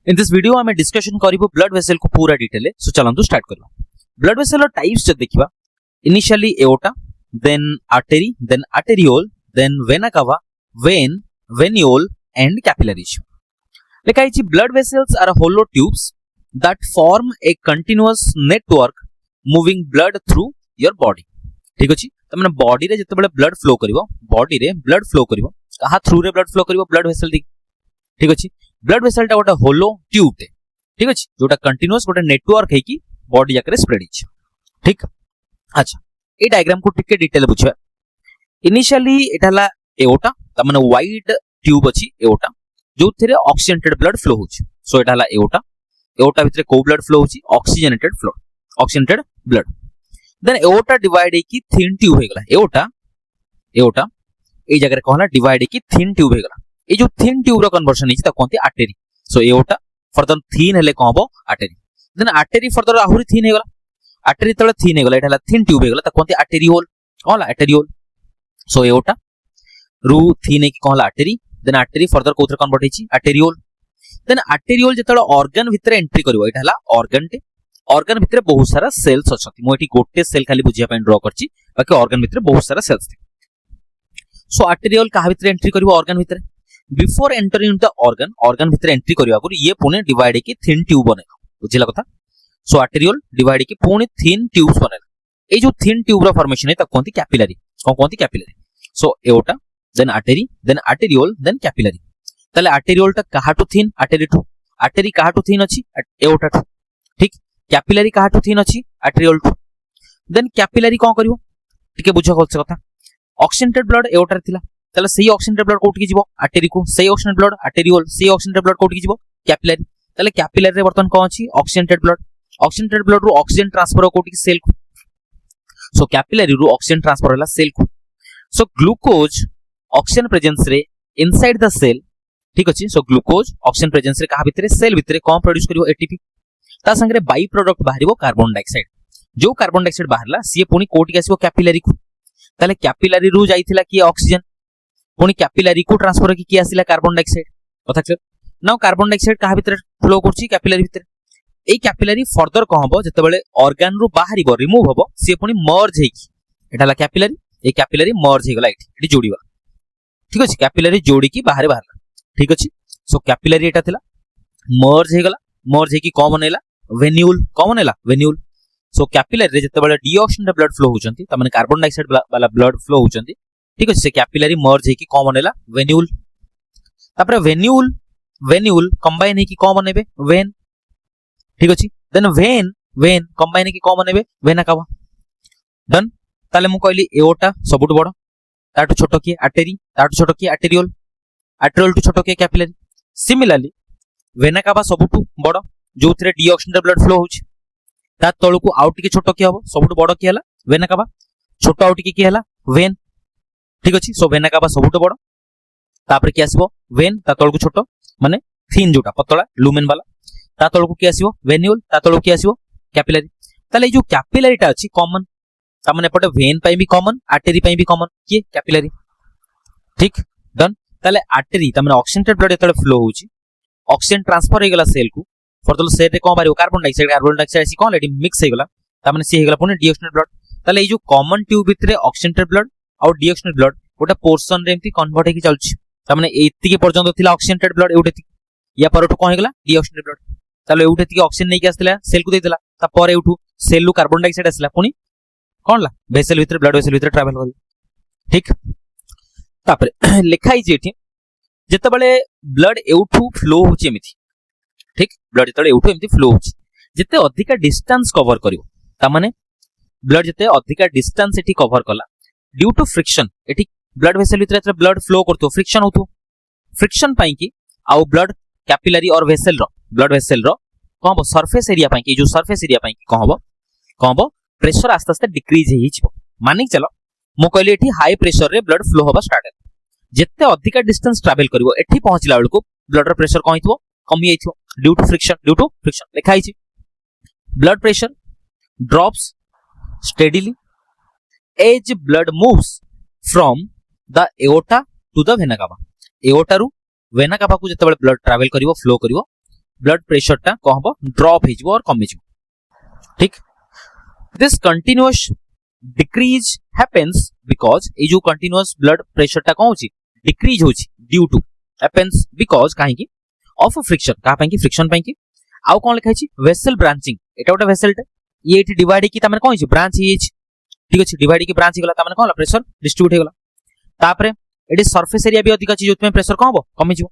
In this video आमे discussion करिबो blood vessel को पूरा डिटेल सो चलंतु स्टार्ट करबा। ब्लड वेसल रो टाइप्स जब देखिबा initially aorta then artery then arteriole then vena cava vein venule and capillaries. लिखा है blood vessels are hollow tubes that form a continuous network moving blood through your body. ठीक अछि त माने body रे जते बेले ब्लड फ्लो करिवो बॉडी रे ब्लड फ्लो करिवो कहा थ्रू रे ब्लड फ्लो करिवो ब्लड वेसल दी। ठीक अछि ब्लड वेसल टा गोटे होलो ट्यूब टे। ठीक अछि जोटा कंटीन्यूअस गोटे नेटवर्क है कि बॉडी जाकरे स्प्रेड हिच। ठीक अच्छा ए डायग्राम को टिके डिटेल बुझिबा। इनिशियली एटाला एओर्टा त माने वाइड ट्यूब अछि एओर्टा जो थेरे ऑक्सीजनेटेड ब्लड फ्लो होछि। सो एटाला एओर्टा एओर्टा भितरे को ब्लड फ्लो होछि oxygenated flow oxygenated blood. Then aorta divide है कि थिन ट्यूब हे गला एओर्टा एओर्टा ए जगह कहला डिवाइड है कि थिन ट्यूब हे गला। ए जो थिन ट्यूब रो कन्वर्जन हिच त कोनती artery. So aorta further thin हेले कहबो आर्टरी। देन आर्टरी फर्दर आहुरी थिन हे गला आर्टरी तळे थिन हे गला एटाला थिन ट्यूब हे गला त कोनती आर्टेरियोल कहला आर्टेरियोल। सो एओर्टा रु थिन हे कि कहला आर्टरी देन आर्टरी फर्दर कोथरे कन्वर्ट हिची आर्टेरियोल। देन आर्टेरियोल जेतळे ऑर्गन भितरे एंट्री करबो एटा हला ऑर्गन टे ऑर्गन भितरे बहुत सारा सेल्स अछती मो एठी गोटे सेल खाली बुझिया पे ड्रा करची बाकी ऑर्गन भितरे बहुत सारा सेल्स थी। सो आर्टेरियोल कहा भितरे एंट्री करबो ऑर्गन भितरे before entering into the organ organ भितरे एंट्री करबा गुर ये पुणे डिवाइड की थिन ट्यूब बने बुझिला कथा। सो आर्टेरियोल डिवाइड की पुणे थिन ट्यूब्स बने ए जो थिन ट्यूब रो फॉर्मेशन है त कोनती कैपिलरी कोनती capillary. So aorta then artery then arteriole then capillary. तले आर्टेरियोल टा कहा टू थिन आर्टरी टू आर्टरी कहा टू थिन अछि एओर्टा टू। ठीक कैपिलरी कहा टू थिन अछि आर्टेरियोल टू। देन कैपिलरी कोन करिवो टिके बुझा खोलछ कथा ऑक्सीजनेटेड ब्लड एओर्टा थिला तले सही ऑक्सीजनेटेड ब्लड कोठी जिवो आर्टरी को सही ऑक्सीजनेटेड ब्लड आर्टेरियोल सही ऑक्सीजनेटेड ब्लड कोठी जिवो कैपिलरी। तले कैपिलरी रे बर्तन कोन अछि ऑक्सीजनेटेड ब्लड रो ऑक्सीजन ट्रांसफर कोठी की सेल को। सो कैपिलरी रो ऑक्सीजन ट्रांसफर होला सेल को। सो ग्लूकोज ऑक्सीजन प्रेजेंस रे इनसाइड द सेल। ठीक अछि सो ग्लूकोज ऑक्सीजन प्रेजेंस रे कहा भितरे सेल भितरे कोन प्रोड्यूस करिवो एटीपी ता संगे बाई प्रोडक्ट बाहरिवो कार्बन डाइऑक्साइड जो कार्बन डाइऑक्साइड बाहरला सी पुनी कोठी आसीबो कैपिलरी को। तले कैपिलरी रू जाईथिला कि ऑक्सीजन पुनी कैपिलरी को ट्रांसफर की किया आसीला कार्बन डाइऑक्साइड कथा क्लियर। नाउ कार्बन डाइऑक्साइड कहा भितरे फ्लो करछि कैपिलरी भितरे ए कैपिलरी फर्दर कहबो जते बेले ऑर्गन रू बाहरिबो रिमूव हबो सी पुनी मर्ज हेकी एटाला कैपिलरी ए कैपिलरी मर्ज हेगला एठी जोडीबा। ठीक अछि कैपिलरी जोडी की बाहर बाहरला। ठीक अछि सो कैपिलरी एटा थिला मर्ज हेगला मर्ज हेकी कोन बनेला वेन्यूल कोन बनेला वेन्यूल। सो कैपिलरी रे जते बेले डीऑक्सीजनेटेड ब्लड फ्लो होचंती त माने कार्बन डाइऑक्साइड वाला ब्लड फ्लो होचंती। ठीक अछि से कैपिलरी मर्ज हेकी कोन बनेला वेन्यूल। तापरे वेन्यूल वेन्यूल कंबाइन हेकी कोन बनेबे वेन। ठीक अछि देन वेन वेन कंबाइन हेकी कोन बनेबे वेना कावा। डन ताले मु कहली एओर्टा सबुट बड़ ताटू छोटो की आर्टरी ताटू छोटो की आर्टेरियोल आर्टेरियोल टू छोटो की कैपिलरी। सिमिलरली वेना कावा सबुट बड़ जो थरे डीऑक्सीजनेटेड ब्लड फ्लो होछि ता तळु को आउट के छोटो की हबो सबुट बड़ की हला वेना कावा छोटो आउट की हला वेन। ठीक अछि सो वेना कावा सबुट बड़ तापर की आसीबो वेन ता तळु को छोटो माने थिन जोटा पतला लुमेन वाला ता तळु को की आसीबो वेन्यूल ता तळु की आसीबो कैपिलरी। ताले जो कैपिलरी टा अछि कॉमन ता माने पटे वेन पई भी कॉमन आर्टरी पई भी कॉमन की कैपिलरी। ठीक डन ताले आर्टरी ता माने ऑक्सीजनेटेड ब्लड एतले फ्लो होछि ऑक्सीजन ट्रांसफर हे गला सेल को फर्दर सेल रे कोन बारियो कार्बन डाइऑक्साइड आसी कोन लेडी मिक्स हे गला ता माने सी हे गला पुनी डीऑक्सीजनेटेड ब्लड। ताले ए जो कॉमन ट्यूब भितरे ऑक्सीजनेटेड ब्लड और डीऑक्सीजनेटेड ब्लड गोटा पोर्शन रे एम्ति कन्वर्ट हेकी चलछि ता माने एति के पर्यंत थिला ऑक्सीजनेटेड ब्लड एउटे या परटो कोन हे गला डीऑक्सीजनेटेड ब्लड। ताले एउटे के ऑक्सीजन नै के आस्तिला सेल को देतिला ता पर एउटू सेल लु कार्बन डाइऑक्साइड आसला पुनी कोन ला वेसल भितरे ब्लड वेसल भितरे ट्रैवल करी। ठीक तापर लिखाई जे एठी जते बेले ब्लड एउठू फ्लो होछि एमिति। ठीक ब्लड जते एउठू एमिति फ्लो होछि जते अधिका डिस्टेंस कवर करिवो ता माने ब्लड जते अधिका डिस्टेंस एठी कवर कला ड्यू टू फ्रिक्शन एठी ब्लड वेसल भितरे ब्लड फ्लो करतो फ्रिक्शन होतो फ्रिक्शन पई की आउ ब्लड कैपिलरी और वेसल रो ब्लड वेसल रो कहबो सरफेस एरिया पई की जो सरफेस एरिया पई कहबो प्रेशर आस्ते आस्ते डिक्रीज हे हिचबो। मानिक चलो मो कहली एठी हाई प्रेशर रे ब्लड फ्लो होबा स्टार्ट जते अधिका डिस्टेंस ट्रैवल करिवो एठी पहुंचला बेलको ब्लड रो प्रेशर कोन हितबो कमी आइथो ड्यू टू फ्रिक्शन लिखा हिची blood pressure drops steadily as blood moves from the aorta to the vena cava. Aorta रु वेना कावा को जते ब्लड ट्रैवल करिवो फ्लो करिवो ब्लड प्रेशर टा कौन हम ड्रॉप हो और कमी ठीक this continuous decrease happens because ये जो कंटिन्यूअस ब्लड प्रेशर टा कौन होची डिक्रीज होची ड्यू टू हैपेंस बिकॉज काहे ऑफ फ्रिक्शन का फ्रिक्शन पाई आउ कौन लिखा है वेसल ब्रांचिंग एटा गोटे वेसल टे ये एठी डिवाइड की तामें कौन ब्रांच ही ठीक अच्छे डिवाइड की ब्रांच गला तामें कौन प्रेशर डिस्ट्रीब्यूट हो गला तापरे एटी सरफेस एरिया भी अधिक अछि जोतमे प्रेशर कौन हो कमी जो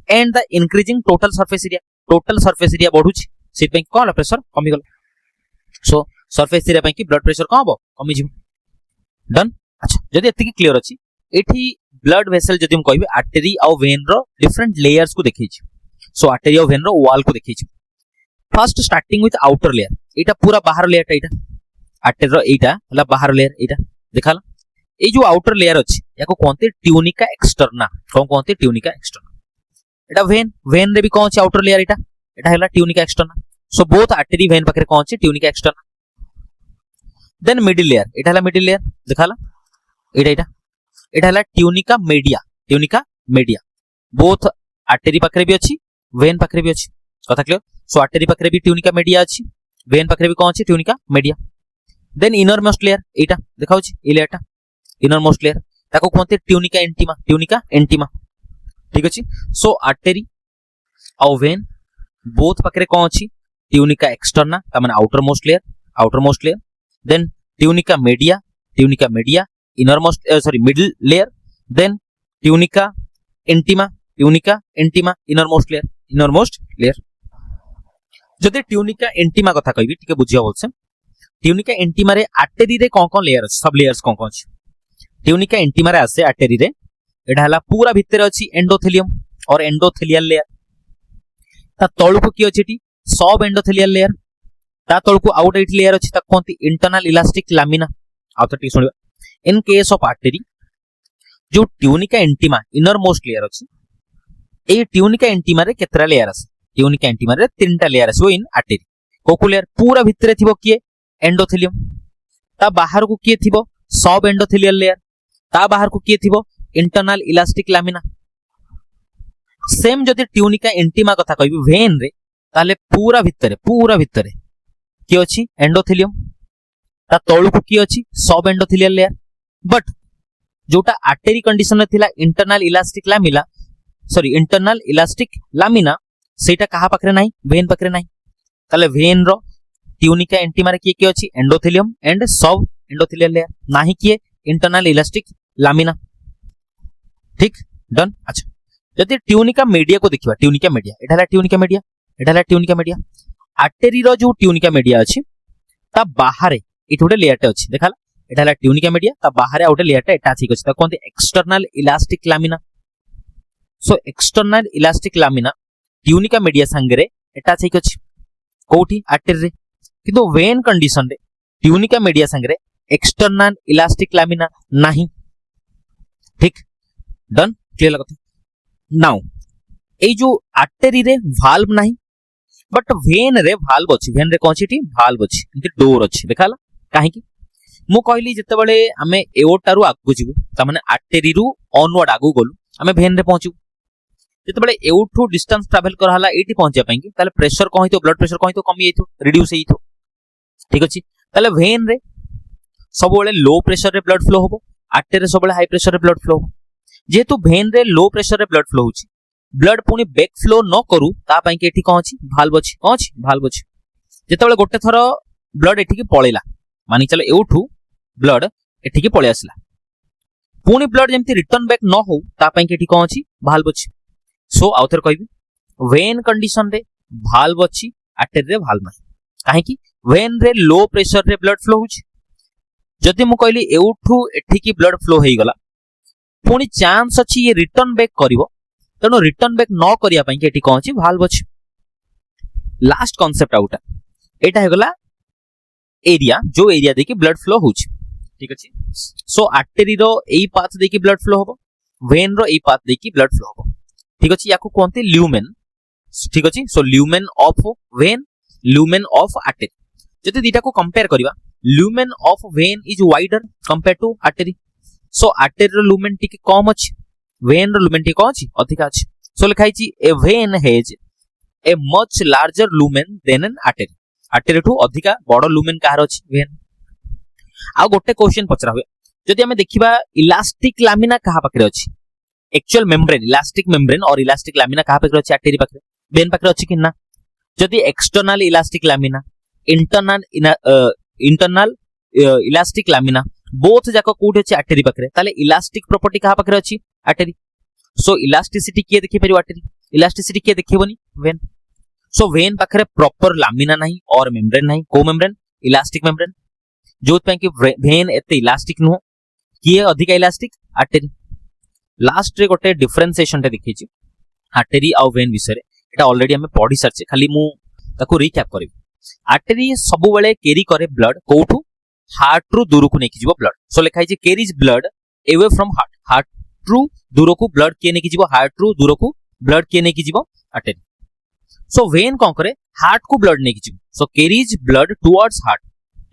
and the increasing total surface area बढ़ुछि सेत पे कौन प्रेशर कमी गला सो सरफेस एरिया पे की ब्लड प्रेशर कौन हो कमी जो डन अच्छा जदी एति क्लियर अछि एठी ब्लड वेसल जदी हम कहबे आर्टरी और वेन रो डिफरेंट लेयर्स को देखै छी सो आर्टरी और वेन रो वॉल को देखै छी first starting with outer layer एटा पूरा बाहर लेयर एटा आर्टरी रो एटा हला बाहर लेयर एटा देखाला ए जो आउटर लेयर अछि याको कोनते ट्यूनिका एक्सटर्ना कोन कोनते ट्यूनिका एक्सटर्ना एटा वेन रे भी कोन अछि आउटर लेयर एटा हला tunica externa so both artery vein पाखरे कोन अछि tunica externa then middle layer एटा हला मिडिल लेयर देखाला एटा हला ट्यूनिका मीडिया बोथ आर्टरी पाखरे भी अछि वेन पाखरे भी अछि कथा क्लियर सो आर्टरी पाखरे भी ट्यूनिका मीडिया अछि वेन पाखरे भी कोन अछि tunica media then inner most layer एटा देखाउछि ए लेयरटा इनर मोस्ट लेयर ताको कोनते ट्यूनिका एंटीमा ठीक अछि सो आर्टरी और वेन बोथ पाखरे कोन अछि ट्यूनिका एक्सटर्ना ता माने outer most layer then tunica media inner most middle layer then tunica intima inner most layer जदि ट्यूनिका एंटीमा कथा कहबी ठीक बुझिया बोलसे ट्यूनिका एंटीमा रे आर्टरी रे कोन लेयर अछि सब लेयर्स कोन अछि ट्यूनिका एंटीमा रे आसे आर्टरी रे एटा हला पूरा भितर अछि एंडोथेलियम और एंडोथेलियल लेयर ता तळु को की अछि टी सब एंडोथेलियल लेयर ता तळु को आउट एट लेयर अछि ता कोनती इंटरनल इलास्टिक लामिना आ तो टी सुनिबा इन केस ऑफ आर्टरी जो tunica intima inner most layer अछि ए ट्यूनिका एंटीमा रे केतरा लेयर अछि ट्यूनिका एंटीमा रे तीनटा लेयर अछि इन आर्टरी कोकु लेयर पूरा भितरे थिबो किए एंडोथेलियम ता बाहर को किए थिबो सब एंडोथेलियल लेयर ता बाहर को किए थिबो इंटरनल इलास्टिक लामिना सेम जदि ट्यूनिका एंटीमा कथा कहबी वेन रे ताले पूरा भितरे कि अछि एंडोथेलियम ता तळु को कि अछि सब एंडोथेलियल लेयर बट जोटा आर्टरी कंडीशन रे थिला इंटरनल इलास्टिक लामिना सेटा कहा पाखरे नाही वेन पाखरे नाही ताले वेन रो ट्यूनिका एंटीमा रे कि अछि एंडोथेलियम एंड सब एंडोथेलियल लेयर नाही कि इंटरनल इलास्टिक लामिना ठीक डन अच्छा जदि ट्यूनिका मीडिया को देखिबा ट्यूनिका मीडिया आर्टरी रो जो ट्यूनिका मीडिया अछि ता बाहरे एठी गोटे लेयरटे अछि देखाला एटा हला ट्यूनिका मीडिया ता बाहरे आउटे लेयरटा एटा अछि ता कोनते external elastic lamina so external elastic lamina tunica media संगरे एटा अछि कोठी आर्टरी रे किंतु वेन कंडीशन रे ट्यूनिका मीडिया संगरे एक्सटर्नल इलास्टिक लामिना नाही ठीक डन क्लियर लगत नाउ ए जो आर्टरी रे वाल्व नाही बट वेन रे वाल्व अछि वेन रे कोन छिटी वाल्व अछि इति डोर अछि देखाला काहे कि मु कहली जते बेले हमें एओर्टा रु आगु जिवु त माने आर्टरी रु ऑनवर्ड आगु गोलु हमें वेन रे पहुंचू जते बेले एउठू डिस्टेंस ट्रैवल करहाला एटी पहुंचे पई कि ताले प्रेशर कोन हितो ब्लड प्रेशर कोन हितो कमी हितो रिड्यूस हितो ठीक अछि ताले वेन रे सब बेले लो प्रेशर रे ब्लड फ्लो होबो आर्टरी रे सब बेले हाई प्रेशर रे ब्लड फ्लो होबो जेतु वेन रे लो प्रेशर रे ब्लड फ्लो होची ब्लड पुनी बैक फ्लो न करू ता पई के एठी कोन अछि वाल्व अछि जते बेले गोटे थरो ब्लड एठी के पळेला मानि चले एउठू ब्लड एठी के पळे आसला पुनी ब्लड जेमति रिटर्न बैक न हो ता पई के एठी कोन अछि वाल्व अछि सो आउथर कहबी वेन कंडीशन रे वाल्व अछि आर्टरी रे वाल्व नाही काहे कि वेन रे लो प्रेशर रे ब्लड फ्लो होची जदि मु कहली एउठू एठी की ब्लड फ्लो हेई गला पुनी चांस अछि ये रिटर्न बैक करिवो तनो रिटर्न बैक न करिया पई के एठी कोन अछि वाल्व अछि लास्ट कांसेप्ट आउटा एटा हे गला एरिया जो एरिया देखि ब्लड फ्लो होछि ठीक अछि सो आर्टरी रो एई पाथ देखि ब्लड फ्लो होबो वेन रो एई पाथ देखि ब्लड फ्लो होबो ठीक अछि याको कोनते ल्यूमेन ठीक अछि so lumen of vein lumen of artery जति दिटा को कंपेयर करिवा lumen of vein is wider compare to artery so artery रो ल्यूमेन टिके कम अछि वेन रो ल्यूमेन टिके कम अछि अधिक अछि सो लिखाइ छि ए vein has a much larger lumen than an artery artery ठू अधिका बड़ लुमेन कहार अछि वेन आ गोटे क्वेश्चन पचरा हुए जदि हमें देखिबा इलास्टिक लामिना कहा पाखरे अछि एक्चुअल मेम्ब्रेन इलास्टिक मेम्ब्रेन और इलास्टिक लामिना कहा पाखरे अछि आर्टेरी पाखरे वेन पाखरे अछि कि ना जदि external elastic lamina internal elastic lamina both जाक कोठी अछि आर्टेरी पाखरे ताले इलास्टिक प्रॉपर्टी कहा पाखरे अछि आर्टेरी सो इलास्टिसिटी किए देखि परिबो आर्टेरी इलास्टिसिटी किए देखिबोनी वेन सो वेन पाखरे प्रॉपर लामिना नहीं और मेम्ब्रेन नहीं को मेम्ब्रेन इलास्टिक मेम्ब्रेन जो पे कि वेन एते इलास्टिक नु किए अधिक इलास्टिक आर्टेरी लास्ट रे गोटे डिफरेंशिएशन टे देखि छी आर्टेरी आ वेन विषय रे एटा ऑलरेडी हमें पढी सरछे खाली मु ताको रिकैप करिबी आर्टेरी सब बेले कैरी करे ब्लड कोठू हार्ट रु दूर को नेकी जीवो ब्लड सो लिखाई जे carries blood away from heart रु दूर को ब्लड के नेकी जीवो हार्ट रु दूर को ब्लड के नेकी जीवो आर्टेरी सो वेन कोन करे हार्ट को ब्लड नेकी जीवो so carries blood towards heart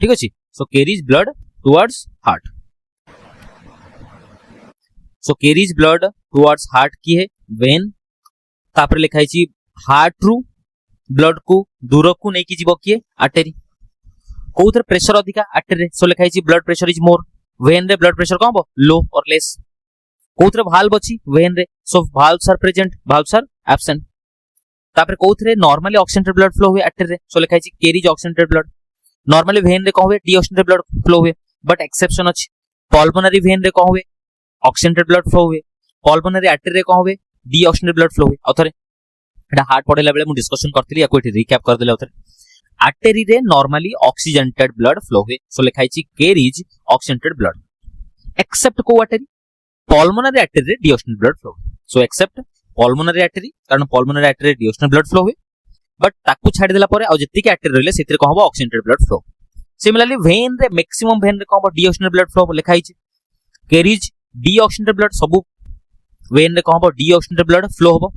ठीक अछि so carries blood towards heart so carries blood towards heart की है वेन तापर लिखाई छी हार्ट रु ब्लड को दूर को नेकी जीवो किए आर्टेरी कोउथरे प्रेशर अधिका आर्टेरी सो लिखाई छी blood pressure is more vein रे ब्लड प्रेशर कोन लो और लेस कोउथरे वाल्व अछि वेन रे so valves are present valves are absent तापर कोउथरे नॉर्मली ऑक्सीजनेटेड ब्लड फ्लो हुए आर्टेरी रे सो लिखाई छी carries oxygenated blood normally vein रे कोन हुए डीऑक्सीजनेटेड ब्लड फ्लो हुए बट एक्सेप्शन अछि पल्मोनरी वेन रे कोन हुए ऑक्सीजनेटेड ब्लड फ्लो हुए पल्मोनरी आर्टेरी रे कोन हुए डीऑक्सीजनेटेड ब्लड फ्लो हुए अथरे एटा हार्ट पढेला बेले मु डिस्कशन करथिली या कोठी रिकैप कर देले अथरे आर्टेरी रे नॉर्मली ऑक्सीजनेटेड ब्लड फ्लो हुए सो लिखाई छी कैरीज ऑक्सीजनेटेड ब्लड एक्सेप्ट को आर्टेरी पल्मोनरी आर्टेरी रे deoxygenated blood flow so except pulmonary artery कारण पल्मोनरी आर्टेरी रे डीऑक्सीजनेटेड ब्लड फ्लो हुए बट ताकू छाडी देला परे आ जति के आर्टेरी रहले सेतिर को हबो oxygenated blood flow similarly vein रे मैक्सिमम वेन रे को हबो डीऑक्सीजनेटेड ब्लड फ्लो लिखाई छी कैरीज डीऑक्सीजनेटेड ब्लड सब वेन रे को हबो डीऑक्सीजनेटेड ब्लड फ्लो हबो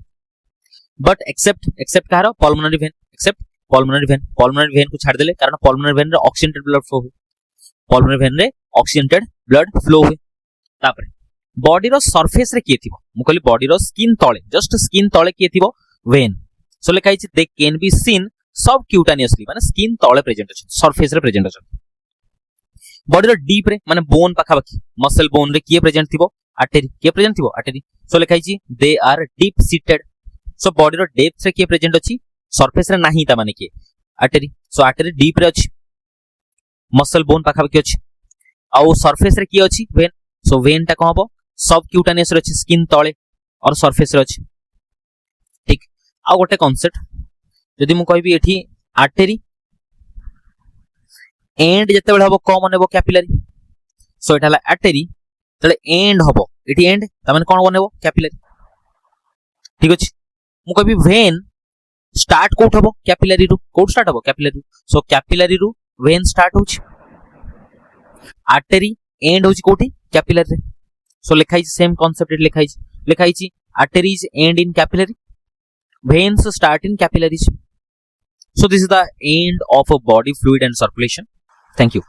बट एक्सेप्ट कहारो pulmonary vein except pulmonary vein को छाड़ देले कारण पल्मोनरी वेन रे ऑक्सीजनेटेड ब्लड फ्लो हुए पल्मोनरी वेन रे ऑक्सीजनेटेड ब्लड फ्लो हुए तापर बॉडी रो सरफेस रे किए थिबो मु कहली बॉडी रो स्किन तळे जस्ट स्किन तळे किए थिबो वेन सो लिखाई छी दे कैन बी सीन सब क्यूटानियसली माने स्किन तळे प्रेजेंट अछि सरफेस रे प्रेजेंट अछि बॉडी रो डीप रे माने बोन पाखा पाखी मसल बोन रे किए प्रेजेंट थिबो आर्टेरी सो लिखाई छी they are deep seated so body रो डेप्थ रे किए प्रेजेंट अछि सरफेस रे नाही ता माने कि आर्टेरी सो आर्टेरी डीप रे अछि मसल बोन पाखा पाखी अछि आ सरफेस रे किए अछि वेन सो वेन ता कोन हबो सब क्यूटानियस रे अछि स्किन तळे और सरफेस रे अछि ठीक आ गोटे कांसेप्ट जदि मु कहबी एठी आर्टेरी एंड जते बेले हबो कोन बनेबो कैपिलरी सो एटा ला आर्टेरी तले एंड हबो एठी एंड ता माने कोन बनेबो कैपिलरी ठीक अछि मु कहबी वेन स्टार्ट कोठ हबो कैपिलरी रु कोठ स्टार्ट हबो कैपिलरी सो कैपिलरी रु वेन स्टार्ट होछि आर्टेरी एंड होछि कोठी कैपिलरी रे सो लिखाई सेम कांसेप्ट लिखाई छी arteries and in capillary veins start in capillaries so this is the end of a body fluid and circulation thank you